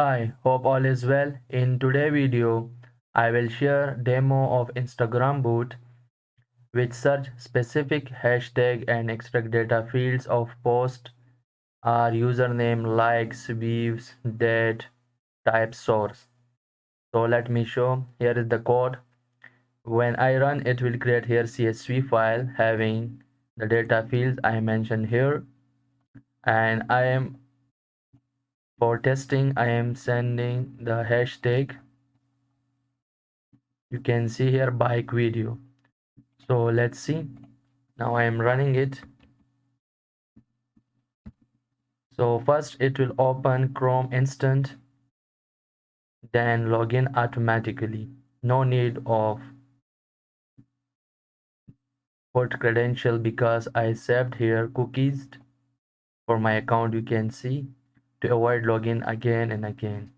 Hi, hope all is well. In today's video, I will share demo of Instagram bot which search specific hashtag and extract data fields of post are username, likes, views, date, type, source. So let me show. Here is the code. When I run, it will create here CSV file having the data fields I mentioned here, and I am for testing I am sending the hashtag. You can see here bike video. So let's see. Now I am running it. So first it will open Chrome instant, then login automatically. No need of put credential because I saved here cookies for my account, you can see, to avoid login again and again.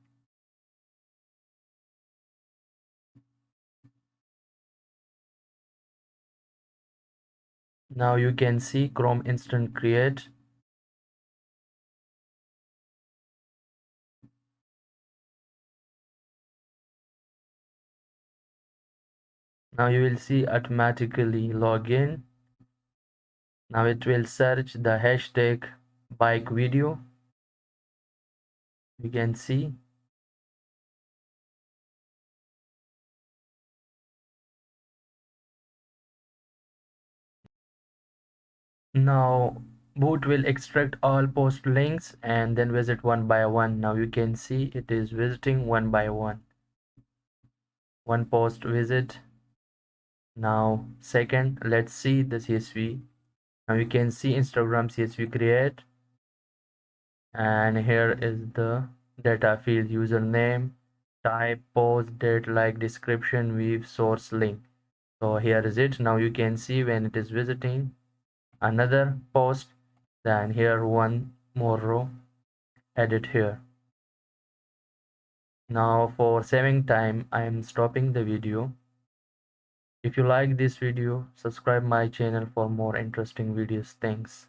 Now you can see Chrome instant create. Now you will see automatically login. Now it will search the hashtag bike video. You can see. Now boot will extract all post links and then visit one by one. Now you can see it is visiting one by one. One post visit. Now second, let's see the CSV. Now you can see Instagram CSV create, and here is the data field: username, type, post, date, like, description, view, source, link. So here is it. Now you can see when it is visiting another post, then here one more row, edit here. Now for saving time, I am stopping the video. If you like this video, subscribe my channel for more interesting videos. Thanks.